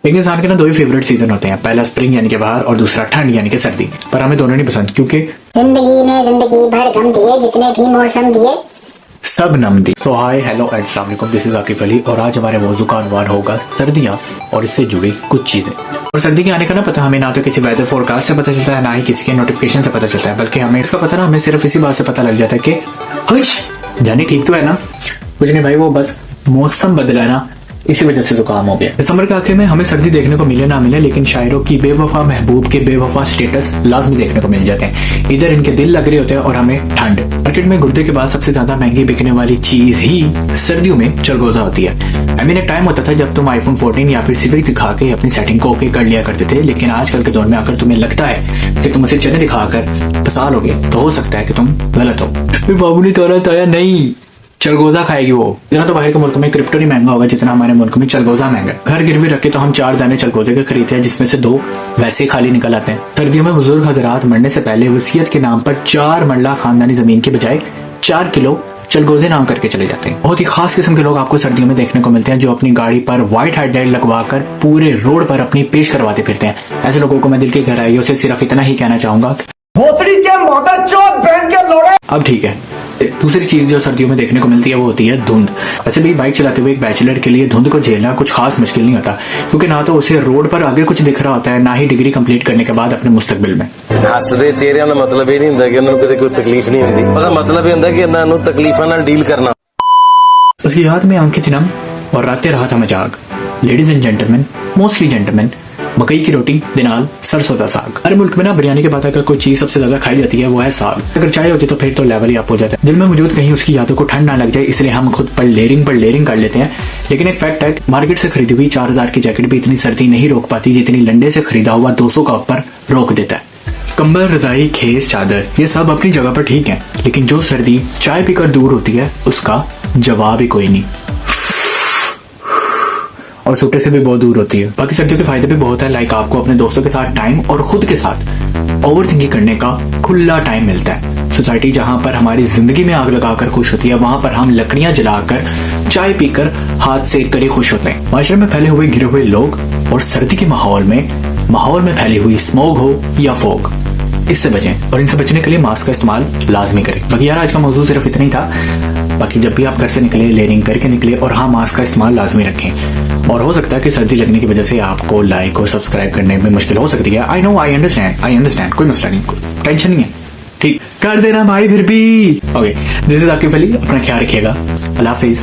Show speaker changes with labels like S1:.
S1: एक इंसान के ना दो ही फेवरेट सीजन होते हैं, पहला स्प्रिंग यानी कि बाहर और दूसरा ठंड यानी कि सर्दी। पर हमें दोनों नहीं पसंद क्योंकि
S2: जिंदगी ने जिंदगी भर गम दिए, जितने भी मौसम दिए
S1: सब नम दी। सो हाय हेलो एंड अस्सलाम वालेकुम, दिस इज आकिफ अली और आज हमारे मौजू का अनवान होगा सर्दियाँ और इससे जुड़ी कुछ चीजें। और सर्दी के आने का ना पता हमें ना तो किसी वेदर फोरकास्ट से पता चलता है, ना ही किसी के नोटिफिकेशन से पता चलता है, बल्कि हमें इसका पता ना हमें सिर्फ इसी बात से पता लग जाता है कि जानी ठीक तो है ना, कुछ नहीं भाई, वो बस मौसम बदला है ना, इसी वजह से जुकाम हो गया। दिसंबर के आखिर में हमें सर्दी देखने को मिले ना मिले, लेकिन शायरों की बेवफा महबूब के बेवफा स्टेटस लाजमी देखने को मिल जाते हैं। इधर इनके दिल लग रहे होते हैं और हमें ठंड। मार्केट में गुर्दे के बाद सबसे ज्यादा महंगी बिकने वाली चीज ही सर्दियों में चलगोजा होती है। आई मीन एक टाइम होता था जब तुम iPhone 14 या फिर सिविक दिखा के अपनी सेटिंग को ओके कर लिया करते थे, लेकिन आजकल के दौर में अगर तुम्हें लगता है कि तुम उसे चने दिखाकर फसा लोगे तो हो सकता है कि तुम गलत हो। बाबू ने तोरा ताया नहीं, चलगोजा खाएगी वो। इतना तो बाहर के मुल्क में क्रिप्टो नहीं महंगा होगा जितना हमारे मुल्क में चलगोजा महंगा है। घर गिरवी रखे तो हम 4 दाने चलगोजे के खरीदते हैं, जिसमें से 2 वैसे ही खाली निकल आते हैं। सर्दियों में बुजुर्ग हजरात मरने से पहले वसीयत के नाम पर 4 मरला खानदानी जमीन के बजाय 4 किलो चलगोजे नाम करके चले जाते हैं। बहुत ही खास किस्म के लोग आपको सर्दियों में देखने को मिलते हैं, जो अपनी गाड़ी पर व्हाइट हेडलाइट लगवाकर पूरे रोड पर अपनी पेश करवाते फिरते हैं। ऐसे लोगों को मैं दिल की गहराइयों से सिर्फ इतना ही कहना चाहूंगा,
S3: भोसड़ी के मोटर चोट बहन के लोड़े।
S1: अब ठीक है। दूसरी चीज जो सर्दियों में देखने को मिलती है वो होती है धुंध। वैसे भी बाइक चलाते हुए एक बैचलर के लिए धुंध को झेलना कुछ खास मुश्किल नहीं होता, क्योंकि ना तो उसे रोड पर आगे कुछ दिख रहा होता है, ना ही डिग्री कंप्लीट करने के बाद अपने मुस्तकबिल में।
S4: हसदे चेहरिਆਂ ਦਾ ਮਤਲਬ ਇਹ ਨਹੀਂ ਹੁੰਦਾ ਕਿ ਉਹਨਾਂ ਨੂੰ ਕਦੇ ਕੋਈ ਤਕਲੀਫ ਨਹੀਂ ਹੁੰਦੀ, ਉਹਦਾ ਮਤਲਬ ਇਹ ਹੁੰਦਾ ਕਿ ਇਹਨਾਂ ਨੂੰ ਤਕਲੀਫਾਂ ਨਾਲ ਡੀਲ करना।
S1: उसकी याद में आंखें थी नम और रातें रहा था मजाक। Ladies and gentleman, mostly gentleman, मकई की रोटी दिनाल सरसों का साग। हर मुल्क में ना बिरयानी के बाद अगर कोई चीज सबसे ज्यादा खाई जाती है वो है साग। अगर चाय होती तो फिर तो लेवल ही अप हो जाता है। दिल में मौजूद कहीं उसकी यादों को ठंड ना लग जाए, इसलिए हम खुद पर लेयरिंग कर लेते हैं। लेकिन एक फैक्ट है, मार्केट से खरीदी हुई 4000 की जैकेट भी इतनी सर्दी नहीं रोक पाती जितनी लंडे से खरीदा हुआ 200 का ऊपर रोक देता है। कंबल, रजाई, खेस, चादर ये सब अपनी जगह पर ठीक है, लेकिन जो सर्दी चाय पीकर दूर होती है उसका जवाब ही कोई नहीं, और सूटे से भी बहुत दूर होती है। बाकी सर्दियों के फायदे भी बहुत है, लाइक आपको अपने दोस्तों के साथ टाइम और खुद के साथ ओवर थिंकिंग करने का खुला टाइम मिलता है। सोसाइटी जहां पर हमारी जिंदगी में आग लगाकर खुश होती है, वहां पर हम लकड़ियां जलाकर चाय पीकर हाथ सेक कर ही खुश होते हैं। माशरे में फैले हुए घिरे हुए लोग और सर्दी के माहौल में फैली हुई स्मोक हो या फोग, इससे बचें और इनसे बचने के लिए मास्क का इस्तेमाल लाजमी करें। बाकी यार आज का मौजूद सिर्फ इतना ही था। बाकी जब भी आप घर से निकले लेयरिंग करके निकले, और हाँ मास्क का इस्तेमाल लाजमी रखें। और हो सकता है कि सर्दी लगने की वजह से आपको लाइक और सब्सक्राइब करने में मुश्किल हो सकती है। आई नो, आई अंडरस्टैंड, कोई मसला नहीं, टेंशन नहीं है, ठीक कर देना भाई फिर भी। Okay, this is Akif Ali, अपना ख्याल रखिएगा, अल्लाह हाफिज।